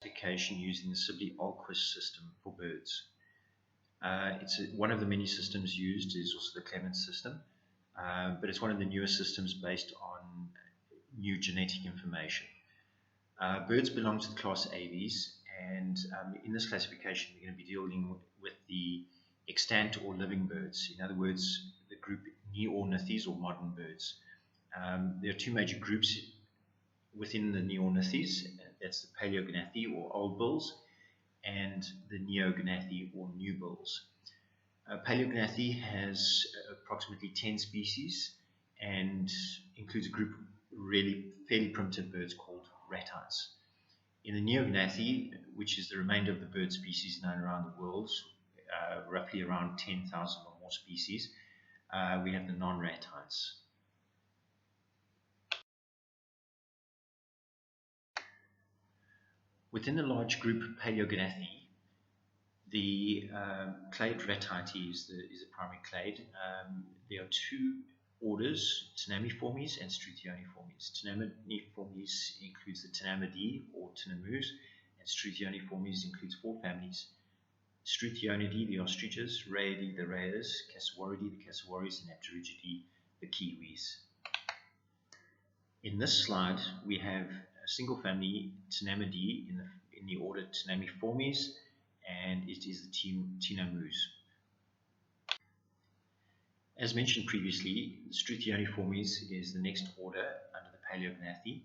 classification using the Sibley-Ahlquist system for birds. One of the many systems used is also the Clemens system, but it's one of the newer systems based on new genetic information. Birds belong to the class Aves, and in this classification we're going to be dealing with the extant or living birds. In other words, the group Neornithes or modern birds. There are two major groups within the Neornithes. That's the Paleognathi or old bills and the Neognathi or new bills. Paleognathi has approximately 10 species and includes a group of really fairly primitive birds called ratites. In the Neognathi, which is the remainder of the bird species known around the world, roughly around 10,000 or more species, we have the non-ratites. Within the large group Paleognathi, the clade ratite is the primary clade. There are two orders, Tinamniformes and Struthioneformes. Tinamniformes includes the Tinamnidae or Tinamous, and Struthioneformes includes 4 families. Struthionidae, the ostriches; Raidae, the rays; Casuaridae, the cassowaries; and Apterigidae, the kiwis. In this slide, we have a single family Tinamnidae in the order Tinamniformes, and it is the Tinamous. As mentioned previously, the Struthioneformes is the next order under the Paleognathi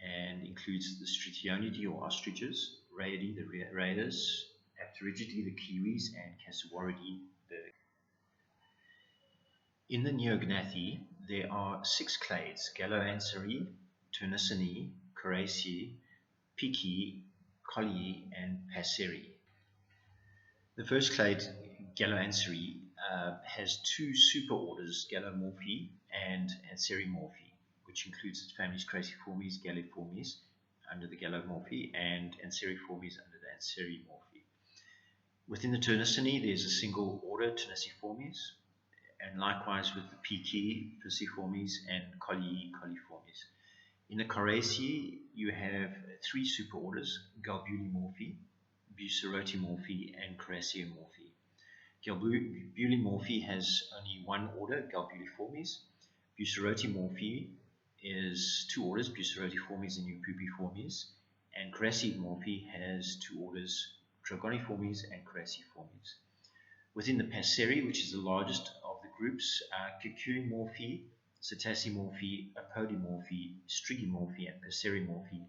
and includes the Struthionidae or ostriches, Raidae, the rays; Apterigidae, the kiwis; and Casuaridae, the. In the Neognathi, there are 6 clades: Galloanseri, Turnacinae, Coraceae, Picae, Collie, and Passeri. The first clade, Galloanseri, has 2 superorders, Gallomorphae and Anserimorphae, which includes the families Crassiformes, Galliformes under the Gallomorphae, and Anseriformes under the Anserimorphae. Within the Turnacinae, there's a single order, Turnaciformes, and likewise with the Picae, Pisciformes, and Collie, Colliformes. In the Coraceae, you have 3 superorders, Galbulimorphae, Bucerotimorphae, and Coraceomorphae. Galbulimorphae has only one order, Galbuliformes. Bucerotimorphae is 2 orders, Bucerotiformes and Eupupiformes. And Coraceomorphae has 2 orders, Trogoniformes and Coraciformes. Within the Passeri, which is the largest of the groups, Cuculimorphae, Psittacimorphae, Apodimorphae, Strigimorphae, and Passerimorphae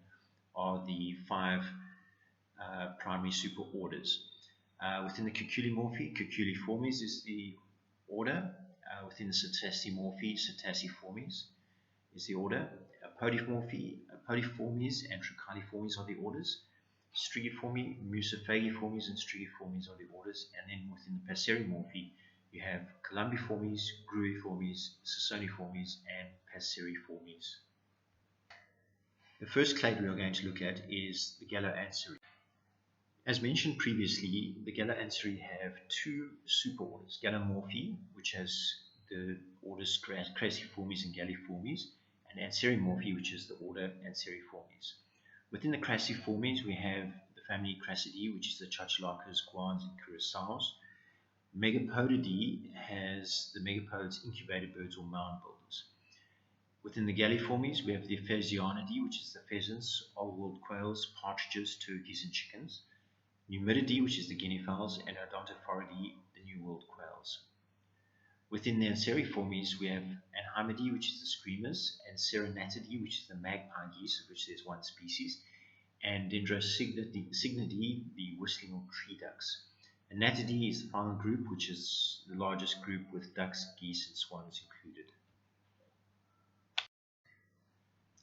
are the 5 primary superorders. Within the Cuculimorphae, Cuculiformes is the order. Within the Psittacimorphae, Psittaciformes is the order. Apodimorphae, Apodiformes, and Trichyliformes are the orders. Strigiformes, Musophagiformes, and Strigiformes are the orders. And then within the Passerimorphae, you have Columbiformes, Gruiformes, Cicconiformes, and Passeriformes. The first clade we are going to look at is the Galloanseri. As mentioned previously, the Galloanseri have 2 superorders, Gallomorphae, which has the orders Crassiformes and Galliformes, and Anserimorphae, which is the order Anseriformes. Within the Crassiformes, we have the family Crassidae, which is the Chachalakas, Guans, and Curaçaos. Megapodidae has the megapodes, incubator birds, or mound builders. Within the Galliformes, we have the Phasianidae, which is the pheasants, old-world quails, partridges, turkeys, and chickens. Numididae, which is the guinea fowls, and Odontophoridae, the New World quails. Within the Anseriformes, we have Anhymidae, which is the screamers, and Serenatidae, which is the magpie geese, of which there's 1 species, and Dendrocygnidae, the whistling or tree ducks. And Natidae is the final group, which is the largest group with ducks, geese, and swans included.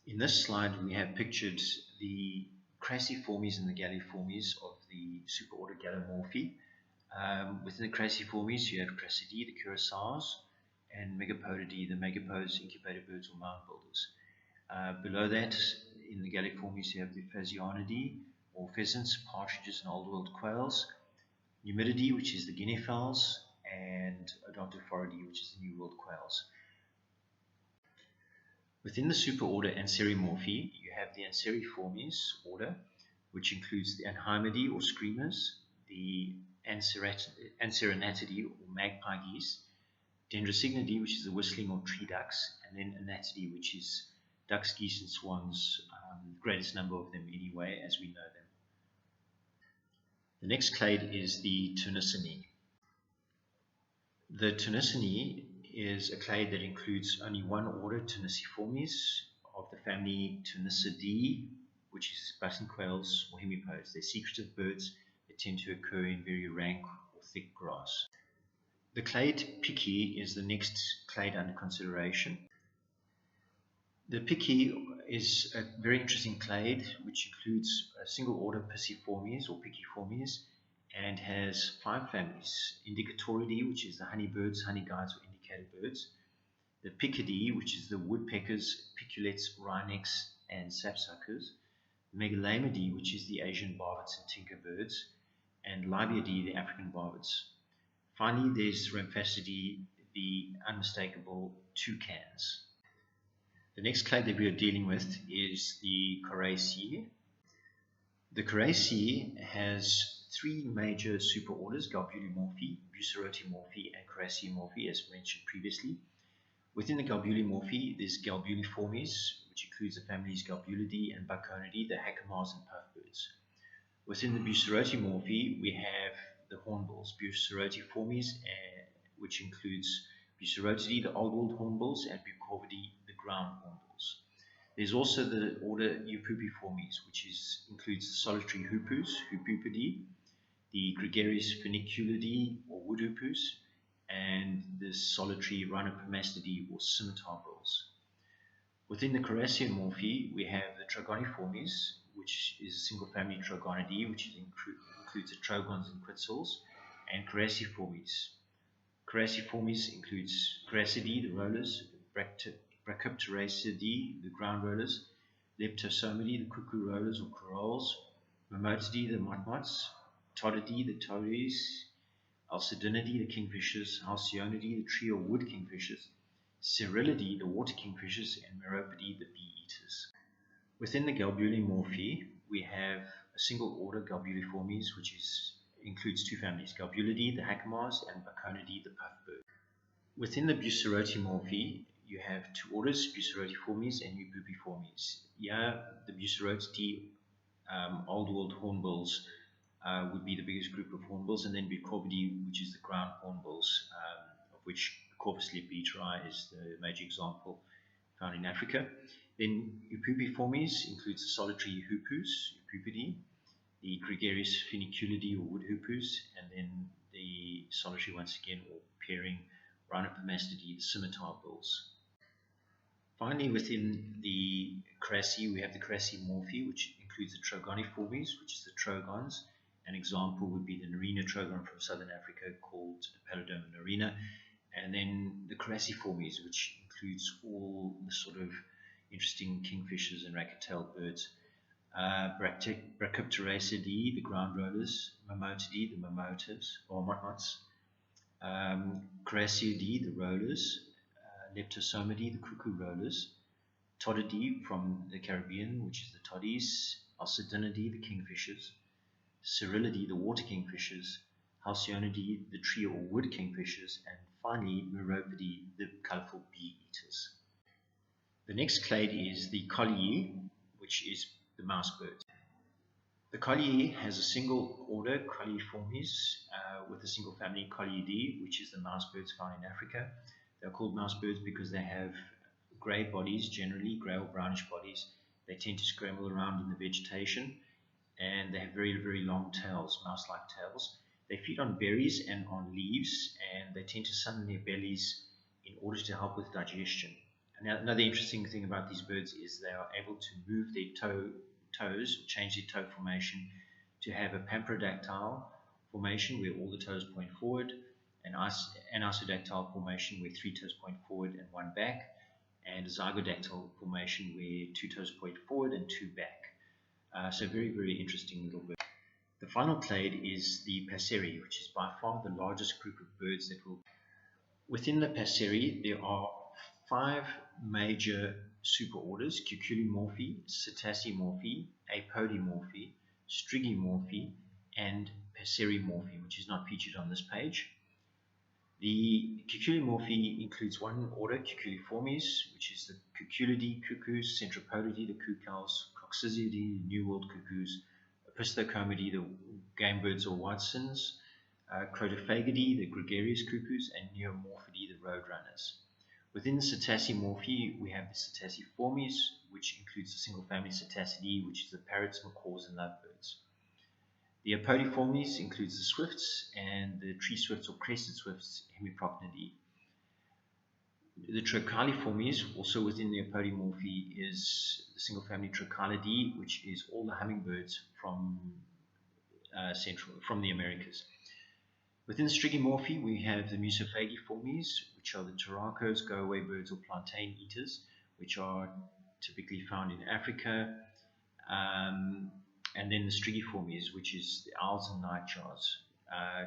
In this slide, we have pictured the Crassiformes and the Galliformes of the superorder Gallomorphae. Within the Crassiformes, you have Crassidae, the Curaçaos, and Megapodidae, the megapodes, incubator birds, or mound builders. Below that, in the Galliformes, you have the Phasianidae, or pheasants, partridges, and old-world quails. Numididae, which is the guinea fowls, and Odontophoridae, which is the New World quails. Within the superorder Anserimorphae, you have the Anseriformes order, which includes the Anhymidae or screamers, the Anserenatidae or magpie geese, Dendrocygnidae, which is the whistling or tree ducks, and then Anatidae, which is ducks, geese, and swans, greatest number of them anyway, as we know them. The next clade is the Turnicidae. The Turnicidae is a clade that includes only one order, Turniciformes, of the family Turnicidae, which is button quails or hemipodes. They're secretive birds that tend to occur in very rank or thick grass. The clade Picky is the next clade under consideration. The Picky is a very interesting clade which includes a single order Pisciformes or Picciformes and has 5 families. Indicatoridae, which is the honeybirds, honeyguides, or indicator birds. The Piccidae, which is the woodpeckers, piculets, wrynecks, and sapsuckers. Megalamidae, which is the Asian varvets and tinker birds. And Libiidae, the African varvets. Finally, there's Ramphastidae, the unmistakable toucans. The next clade that we are dealing with is the Coraceae. The Coraceae has 3 major superorders, Galbulomorphae, Bucerotomorphae, and Coraceomorphae, as mentioned previously. Within the Galbulomorphae, there's Galbuliformes, which includes the families Galbulidae and Baconidae, the jacamars and puffbirds. Within the Bucerotomorphae, we have the hornbills, Bucerotiformes, which includes Bucerotidae, the old-world hornbills, and Bucorvidae, the ground hornbills. There's also the order Eupupiformes, which includes the solitary hoopoes, Hoopopidae, the gregarious Funiculidae, or wood hoopoes, and the solitary Rhinopomastidae, or scimitar bills. Within the Coraceomorphae, we have the Trogoniformes, which is a single family Trogonidae, which includes the trogons and quetzals, and Coraciformes. Coraciformes includes Coracidae, the rollers, Brachypteраcidae, the ground rollers, Leptosomidae, the cuckoo rollers or corals, Mammotidae, the motmots, Todidae, the toadies, Alcidinidae, the kingfishers, Halcyonidae, the tree or wood kingfishers, Cerilidae, the water kingfishers, and Meropidae, the bee-eaters. Within the Galbulomorphae, we have a single order, Galbuliformes, which includes 2 families, Galbulidae, the jacamars, and Baconidae, the puffbird. Within the Bucerotomorphae, you have 2 orders, Bucerotiformes and Eupupiformes. Here, the Bucerotidae, old world hornbills, would be the biggest group of hornbills, and then Bucorvidae, which is the ground hornbills, of which Corvus lepitrae is the major example found in Africa. Then Eupupiformes includes the solitary hoopoes, Eupupidae, the gregarious Funiculidae or wood hoopoes, and then the solitary, once again, or pairing Rhinopomastidae, the scimitar bills. Finally, within the Coraceae, we have the Coraceomorphae, which includes the Trogoniformes, which is the trogons. An example would be the Narina trogon from southern Africa, called Paludoma narina, and then the Coraciformes, which includes all the sort of interesting kingfishers and racquet-tailed birds. Brachypteраcidae, the ground rollers, Mammotidae, the mammotas or motmots, Coraceoidae, the rollers, Leptosomidae, the cuckoo rollers, Todidae from the Caribbean, which is the toddies, Alcidinidae, the kingfishers, Cerilidae, the water kingfishers, Halcyonidae, the tree or wood kingfishers, and finally Meropidae, the colourful bee-eaters. The next clade is the Collie, which is the mouse birds. The Collie has a single order, Colliiformes, with a single family, Colliidae, which is the mouse birds found in Africa. They're called mouse birds because they have grey bodies, generally grey or brownish bodies. They tend to scramble around in the vegetation, and they have very, very long tails, mouse-like tails. They feed on berries and on leaves, and they tend to sun their bellies in order to help with digestion. Now, another interesting thing about these birds is they are able to move their toes, change their toe formation to have a pamprodactyl formation where all the toes point forward, an isodactyl formation where 3 toes point forward and 1 back, and a zygodactyl formation where 2 toes point forward and 2 back. So very, very interesting little bird. The final clade is the Passeri, which is by far the largest group of birds that will. Within the Passeri, there are 5 major superorders: Cuculomorphae, Psittaciomorphae, Apodimorphae, Strigomorphy, and Passeromorphy, which is not featured on this page. The Cuculomorphy includes one order, Cuculiformes, which is the Cuculidae cuckoos, Centropolidae, the cuckoos, Croxisidae, the New World cuckoos, Opisthocomidae, the game birds or whitesins, Crotophagidae, the gregarious cuckoos, and Neomorphidae, the roadrunners. Within the Cetaceomorphy, we have the Cetaceformes, which includes the single family Cetacidae, which is the parrots, macaws, and lovebirds. The Apodiformes includes the swifts and the tree swifts or crested swifts, Hemiprocnidae. The Trochiliformes, also within the Apodimorphy, is the single family Trochilidae, which is all the hummingbirds from the Americas. Within the Strigomorphy, we have the Musophagiformes, which are the turacos, go-away birds or plantain eaters, which are typically found in Africa. And then the Strigiformes, which is the owls and nightjars.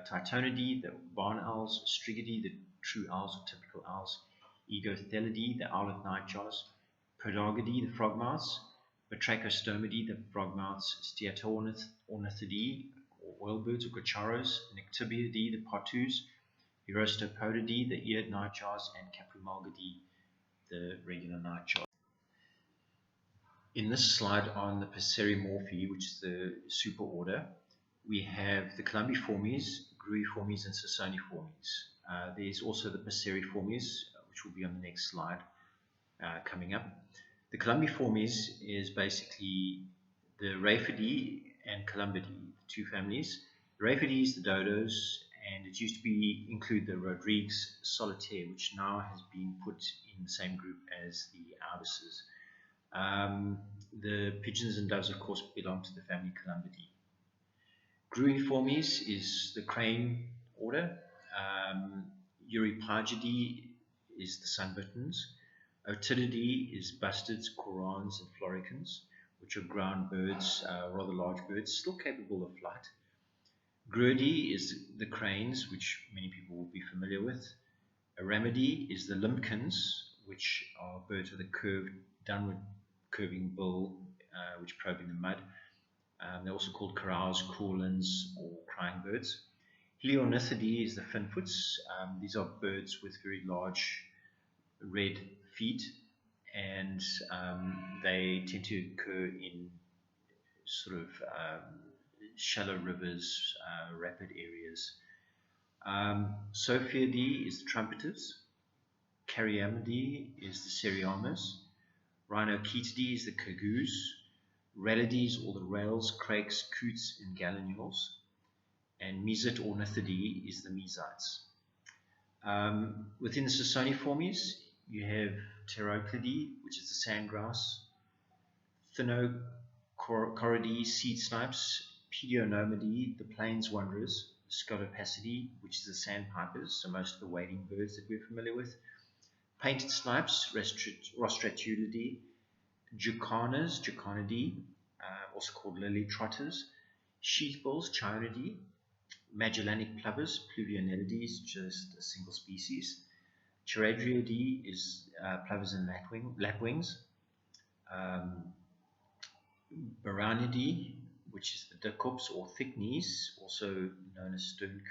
Titonidae, the barn owls. Strigidae, the true owls or typical owls. Egothelidae, the owlet nightjars. Podargidae, the frogmouths. Batrachostomidae, the frogmouths. Steatornithidae, or oilbirds or gocharos. Nyctibiidae, the potoos. Eurostopodidae, the eared nightjars. And Caprimalgidae, the regular nightjars. In this slide on the Passeromorphy, which is the superorder, we have the Columbiformes, Gruiformes, and Sasoniformes. There's also the Passeromorphes, which will be on the next slide coming up. The Columbiformes is basically the Rhaphidae and Columbidae, the two families. The Rhaphidae is the dodos, and it used to include the Rodrigues solitaire, which now has been put in the same group as the ibises. The pigeons and doves, of course, belong to the family Columbidae. Gruiformes is the crane order. Eurypygidae is the sunbitterns. Otididae is bustards, corans, and floricans, which are ground birds, rather large birds, still capable of flight. Gruidae is the cranes, which many people will be familiar with. Aramidae is the limpkins, which are birds with a curved, downward curving bill, which probe in the mud. They're also called carouse, corlins, or crying birds. Heliornithidae is the finfoots. These are birds with very large red feet, and they tend to occur in sort of shallow rivers, rapid areas. Sophiidae is the trumpeters. Cariamidae is the seriamas. Rhinocetidae is the cagoos. Rallidae or the rails, crakes, coots, and gallinules. And Mesit ornithidae is the mesites. Within the Sasoniformes, you have Pteroclidae, which is the sandgrouse. Thinocoridae, seed snipes. Pedionomidae, the plains wanderers. Scolopacidae, which is the sandpipers, so most of the wading birds that we're familiar with. Painted snipes, Rostratulidae. Jucanidae, also called lily trotters. Sheathbills, Chionidae. Magellanic plovers, Pluvionelidae, just a single species. Charadriidae is plovers and lapwings. Baranidae, which is the dicops or thick knees, also known as stone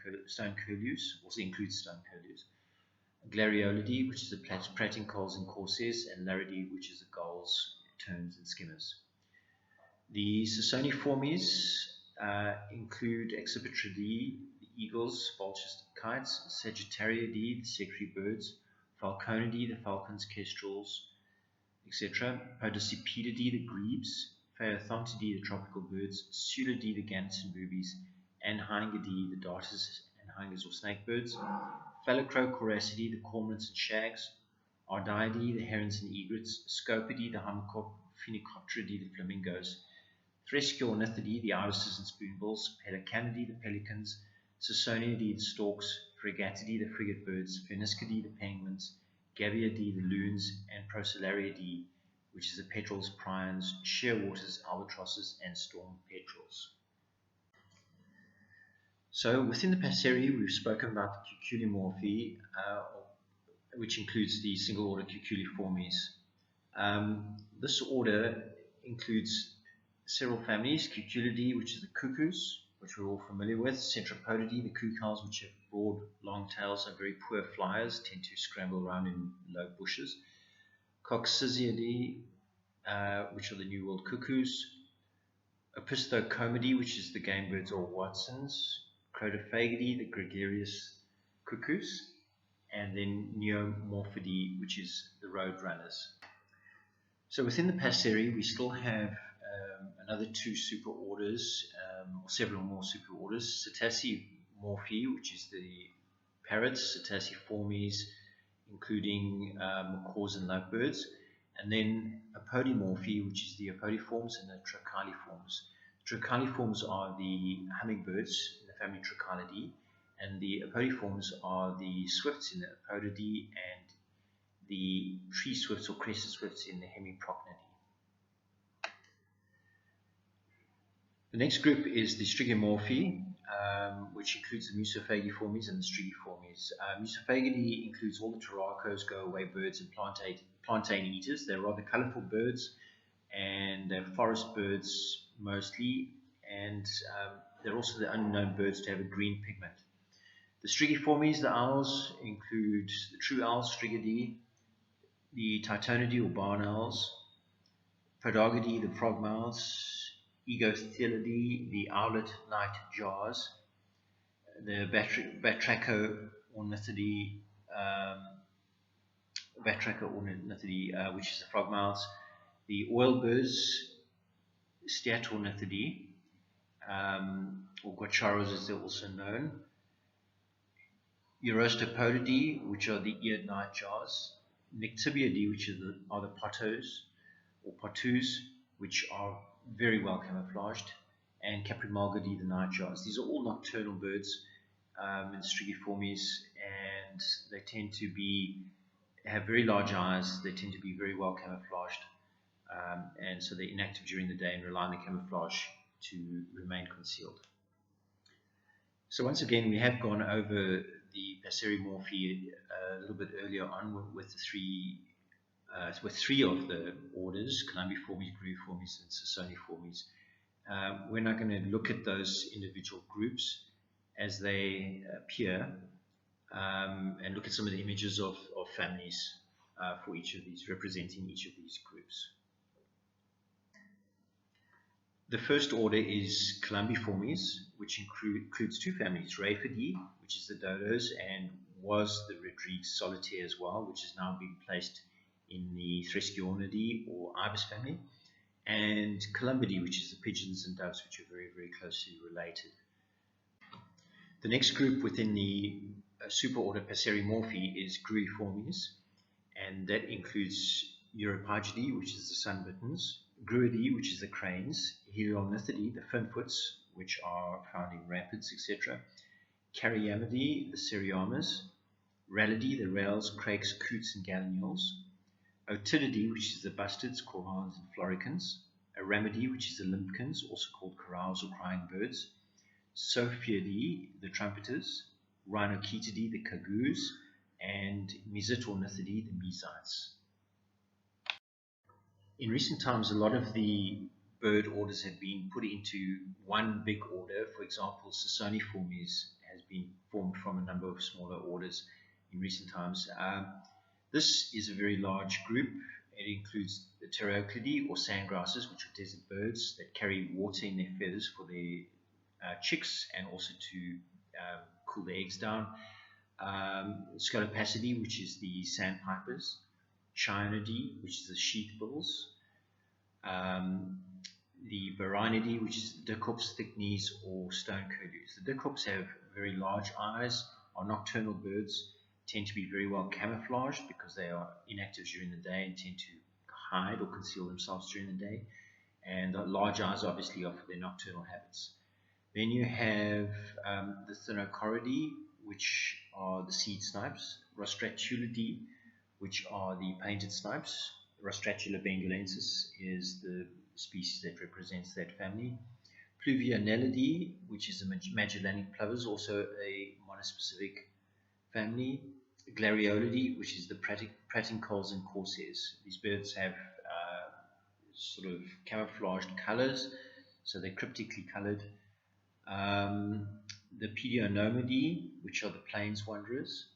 curlews, also includes stone curlews. Glariolidae, which is the pratincoles and corsairs, and Laridae, which is the gulls, terns, and skimmers. The Sasoniformes include Accipitridae, the eagles, vultures, kites, Sagittariidae, the secretary birds, Falconidae, the falcons, kestrels, etc. Podicipedidae, the grebes, Phaeothontidae, the tropical birds, Sulidae, the gannets and boobies, and Hyngidae, the darters and hingers or snake birds. Phallocrocoracidae, the cormorants and shags, Ardeidae, the herons and egrets, Scopidae, the Phoenicopteridae, the flamingos, Thresciornithidae, the ibises and spoonbills, Pelicanidae, the pelicans, Sasoniidae, the storks, Fregatidae, the frigate birds, Phoeniscidae, the penguins, Gaviidae, the loons, and Procellariidae, which is the petrels, prions, shearwaters, albatrosses, and storm petrels. So within the Passeri, we've spoken about the Cuculomorphy, which includes the single order Cuculiformes. This order includes several families: Cuculidae, which is the cuckoos, which we're all familiar with; Centropodidae, the cuckoos, which have broad, long tails and very poor flyers, tend to scramble around in low bushes; Coccygidae, which are the New World cuckoos; Opisthocomidae, which is the game birds or Watsons; Crotophagidae, the gregarious cuckoos; and then Neomorphidae, which is the road runners. So within the Passeri, we still have another two superorders, or several more superorders: Cetacea-morphi, which is the parrots; Cetaciformes, including macaws and lovebirds; and then Apodimorphi, which is the apodiforms and the Trochiliforms. Trochiliforms are the hummingbirds in the family Trochilidae, and the apodiforms are the swifts in the Apodidae and the tree swifts or crested swifts in the Hemiprocnidae. The next group is the Strigomorphi, which includes the Musophagiformes and the Strigiformes. Musophagidae includes all the Turacos, go-away birds, and plantain eaters. They're rather colorful birds, and they're forest birds mostly, and they're also the unknown birds to have a green pigment. The Strigiformes, the owls, include the true owls, Strigidae, the Titonidae or barn owls, Podargidae, the frogmouths, Egothelidae, the owlet night jars, the Batracho-ornithidae, which is the frogmouths, the oilbirds, Steatornithidae, or guacharos as they're also known, Eurostopodidae, which are the eared nightjars, Nyctibiidae, which are the potos or potus, which are very well camouflaged, and Caprimalgidae, the nightjars. These are all nocturnal birds in the Strigiformes, and they tend to have very large eyes. They tend to be very well camouflaged, and so they're inactive during the day and rely on the camouflage to remain concealed. So once again, we have gone over the Passerimorphi a little bit earlier on with three of the orders: Columbiformes, Gruiformes, and Sasoniformes. We're now going to look at those individual groups as they appear, and look at some of the images of families for each of these, representing each of these groups. The first order is Columbiformes, which includes two families: Rhaphidae, which is the dodos and was the Rodrigues solitaire as well, which is now being placed in the Threscionidae or ibis family, and Columbidae, which is the pigeons and doves, which are very, very closely related. The next group within the superorder Passerimorphi is Gruiformes, and that includes Europygidae, which is the sunbittens, Gruidae, which is the cranes, Heliornithidae, the finfoots, which are found in rapids, etc., Cariamidae, the seriamas, Rallidae, the rails, craigs, coots, and gallinules, Otididae, which is the bustards, corans, and floricans, Aramidae, which is the limpkins, also called corals or crying birds, Sophiidae, the trumpeters, Rhinocetidae, the cagoos, and Mesotornithidae, the mesites. In recent times, a lot of the bird orders have been put into one big order. For example, Sasoniformes has been formed from a number of smaller orders in recent times. This is a very large group. It includes the Pterochilidae or sandgrasses, which are desert birds that carry water in their feathers for their chicks and also to cool the eggs down. Scolopacidae, which is the sandpipers, Chionidae, which is the sheathbills, the Barinidae, which is the Dickops, thick-knees, or stone curlews. The Dickops have very large eyes, are nocturnal birds, tend to be very well camouflaged because they are inactive during the day and tend to hide or conceal themselves during the day. And the large eyes obviously are for their nocturnal habits. Then you have the Thinocoridae, which are the seed snipes, Rostratulidae, which are the painted snipes. Rostratula bengalensis is the species that represents that family. Pluvionellidae, which is the Magellanic plovers, also a monospecific family. Glariolidae, which is the pratincoles and corsairs. These birds have sort of camouflaged colors, so they're cryptically colored. The Pedionomidi, which are the plains wanderers.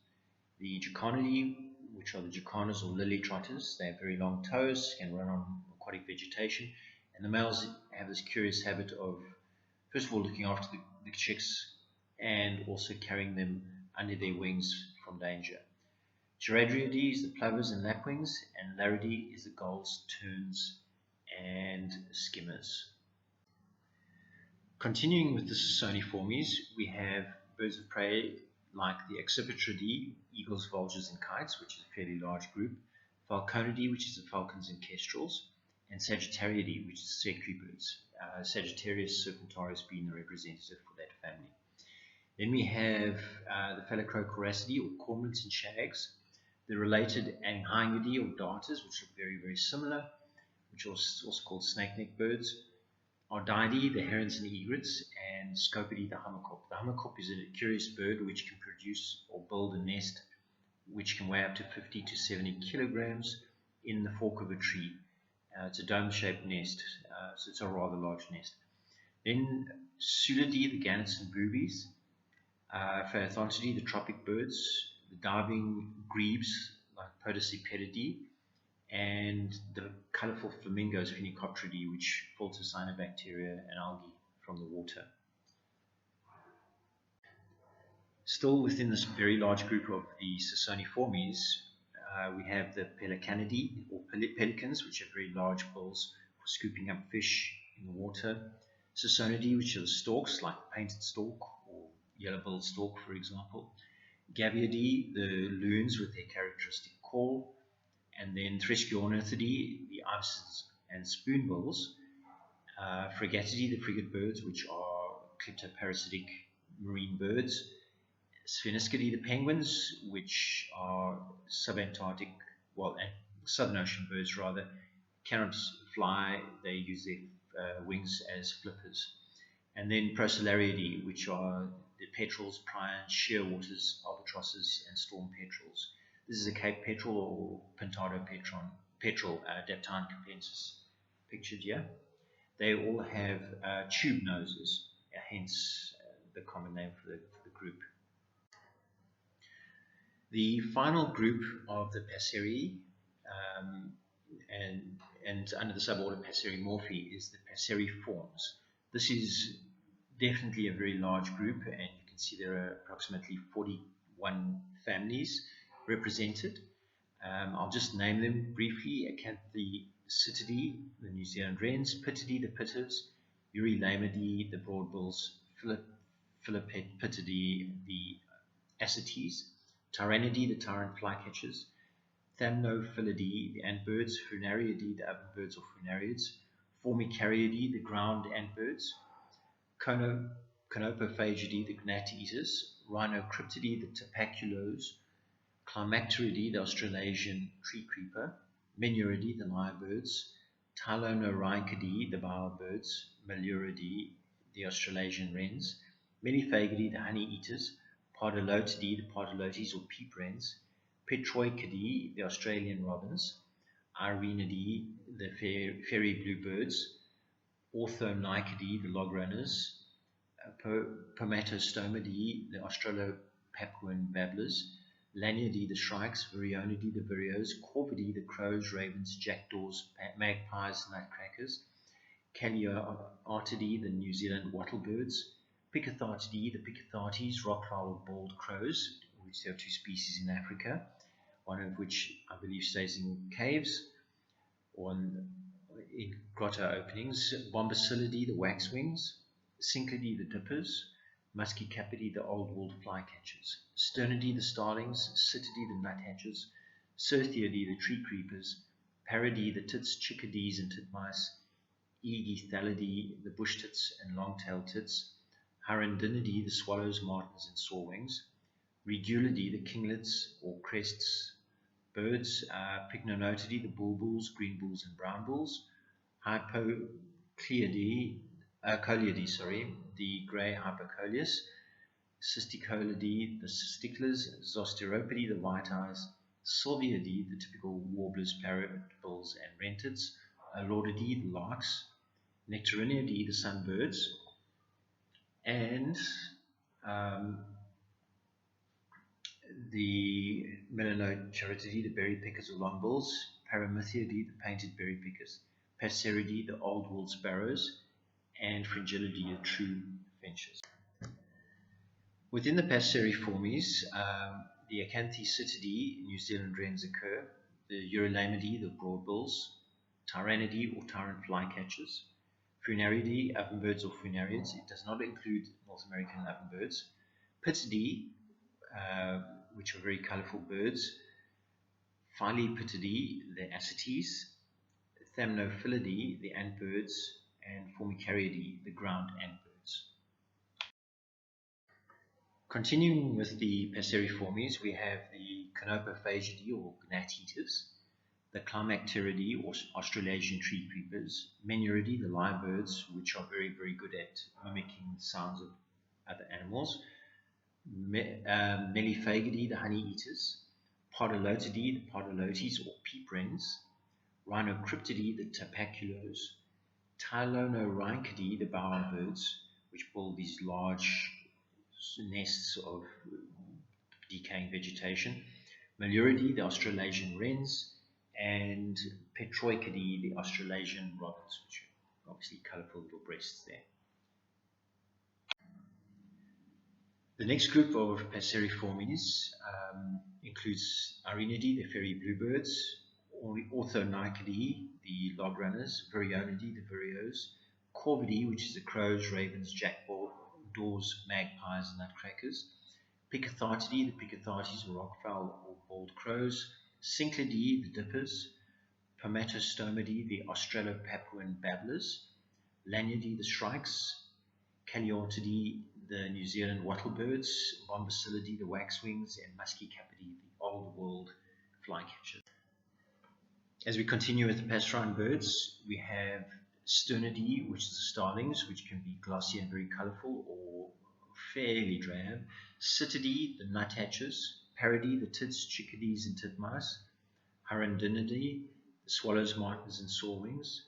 The Jaconidi, which are the jacanas or lily trotters. They have very long toes, can run on aquatic vegetation. And the males have this curious habit of, first of all, looking after the chicks and also carrying them under their wings from danger. Girardriidae is the plovers and lapwings, and Laridae is the gulls, terns, and skimmers. Continuing with the Sasoniformes, we have birds of prey like the Accipitridae, eagles, vultures, and kites, which is a fairly large group, Falconidae, which is the falcons and kestrels, and Sagittariidae, which is secretary birds, Sagittarius serpentaris being the representative for that family. Then we have the Phalacrocoracidae, or cormorants and shags, the related Anhyngidae, or darters, which look very, very similar, which are also called snake-necked birds, Ardeidae, the herons and egrets, and Scopidae, the hummerkop. The hummerkop is a curious bird which can produce or build a nest which can weigh up to 50 to 70 kilograms in the fork of a tree. It's a dome-shaped nest, so it's a rather large nest. Then Sulidae, the gannets and boobies, Phaeothontidae, the tropic birds, the diving grebes like Podicipedidae, and the colourful flamingos, Phenicopteridae, which filter cyanobacteria and algae from the water. Still within this very large group of the Sasoniformes, we have the Pelecanidae, or pelicans, which have very large bills for scooping up fish in the water. Sasonidae, which are the storks, like the painted stork or yellow-billed stork, for example. Gaviidae, the loons with their characteristic call. And then Thresciornithidae, the ibises and spoonbills. Frigatidae, the frigate birds, which are kleptoparasitic marine birds. Spheniscidae, the penguins, which are subantarctic, southern ocean birds rather, cannot fly, they use their wings as flippers. And then Procellariidae, which are the petrels, prions, shearwaters, albatrosses, and storm petrels. This is a Cape petrel or Pintado petrel, Daptine capensis, pictured here. They all have tube noses, hence the common name for the group. The final group of the Passeri, and under the suborder Passerimorphae, is the Passeriformes. This is definitely a very large group, and you can see there are approximately 41 families represented. I'll just name them briefly. Acanthocetidae, the New Zealand wrens, Pittidae, the pitters, Eurylamidae, the broadbills, Philippetidae, the ascites, Tyrannidae, the tyrant flycatchers, Thamnophilidae, the antbirds, Furnariidae, the ovenbirds or Furnariids, Formicariidae, the ground antbirds, Conopophagidae, the gnat-eaters, Rhinocryptidae, the tapaculos, Climacteridae, the Australasian tree creeper, Menuridae, the lyrebirds, Tylonorhynchidae, the bowerbirds, Maluridae, the Australasian wrens, Meliphagidae, the honey-eaters, Pardilotidae, the pardilotes or peep wrens, Petroichidae, the Australian robins, Irenidae, the fairy bluebirds, Orthonychidae, the log runners, Pomatostomidae, the Australo-Papuan babblers, Laniidae, the shrikes, Virionidae, the vireos, Corvidae, the crows, ravens, jackdaws, magpies, nutcrackers, Calliartidae, the New Zealand wattlebirds, Picathartidae, the Picathartes, rock-fowl or bald crows, which there are two species in Africa, one of which I believe stays in caves or in grotto openings, Bombacillae, the waxwings, Cinclidae, the dippers, Muscicapidae, the old-world flycatchers, Sternidae, the starlings, Citidae, the nuthatches, Certhiidae, the tree creepers, Paridae, the tits, chickadees and titmice, Aegiethalidae, the bush tits and long-tailed tits, Hirundinidae, the swallows, martins and sawwings, Regulidae, the kinglets or crests birds, Pycnonotidae, the bulbuls, green bulls and brown bulls, Hypocleidae, the grey Hypocoleus, Cysticolidae, the sticklers, Zosteropidae, the white eyes, Sylviidae, the typical warblers, parrotbills and wrentids, Lauridae, the larks, Nectarinidae, the sunbirds, and um, the Melanocharotidae, the berry pickers or longbills, Paramythiidae, the painted berry pickers, Passeridae, the old wool sparrows, and Fringillidae, the true finches. Within the Passeriformes, the Acanthicidae, New Zealand wrens occur, the Eurolamidae, the broadbills, Tyrannidae or tyrant flycatchers, Funariidae, ovenbirds or funariids. It does not include North American ovenbirds. Pittidae, which are very colorful birds, Philepittidae, the ascites, Thamnophilidae, the antbirds, and Formicariidae, the ground antbirds. Continuing with the Passeriformes, we have the Canopophagidae or gnat-eaters, the Climacteridae or Australasian tree creepers, Menuridae, the lyrebirds, which are very, very good at mimicking the sounds of other animals, Meliphagidae, the honey eaters, Podylotidae, the podylotes or peep wrens, Rhinocryptidae, the tapaculos, Tylonorhynchidae, the bowerbirds, which build these large nests of decaying vegetation, Meluridae, the Australasian wrens, and Petroichidae, the Australasian robins, which are obviously colourful little breasts there. The next group of Passeriformes includes Arenidae, the fairy bluebirds, Ornithologist, the log runners, Vireonidae, the vireos, Corvidae, which is the crows, ravens, jackdaws, magpies, and nutcrackers, Picathartidae, the picathartes, or rockfowl or bald crows, Cinclidae, the dippers, Pomatostomidae, the Australo-Papuan babblers, Laniidae, the shrikes, Calliortidae, the New Zealand wattlebirds, Bombacillae, the waxwings, and Muscicapidae, the old world flycatchers. As we continue with the passerine birds, we have Sternidae, which is the starlings, which can be glossy and very colorful or fairly drab, Citidae, the nuthatches, Parodidae, the tits, chickadees, and titmice, Hirundinidae, the swallows, martins, and sawwings,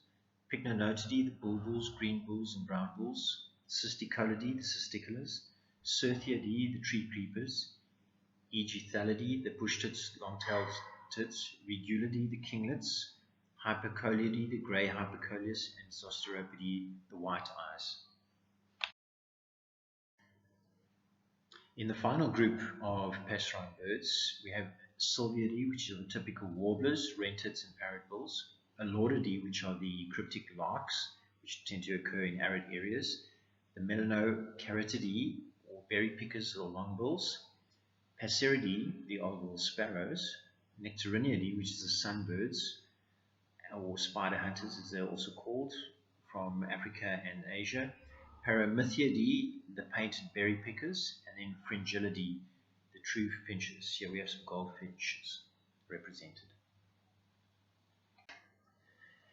Pycnonotidae, the bulbuls, green bulls, and brown bulls, Cisticolidae, the cisticolas, Certhiidae, the tree creepers, Aegiethalidae, the bush tits, long-tailed tits, Regulidae, the kinglets, Hypercolidae, the grey hypercoleus, and Zosteropidae, the white eyes. In the final group of passerine birds, we have Sylviidae, which are the typical warblers, wren-tits, and parrotbills, Alaudidae, which are the cryptic larks, which tend to occur in arid areas, the Melanocharotidae, or berry pickers or longbills, Passeridae, the old wool sparrows, Nectarinidae, which is the sunbirds, or spider hunters as they're also called, from Africa and Asia, Paramythiidae, the painted berry pickers, and then Fringillidae, the true finches. Here we have some goldfinches represented.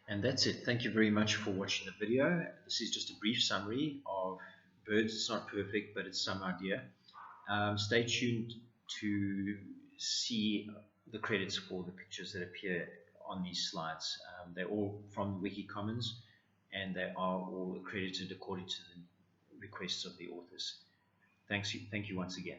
And that's it. Thank you very much for watching the video. This is just a brief summary of birds. It's not perfect, but it's some idea. Stay tuned to see the credits for the pictures that appear on these slides. They're all from Wikicommons, and they are all accredited according to the requests of the authors. Thank you once again.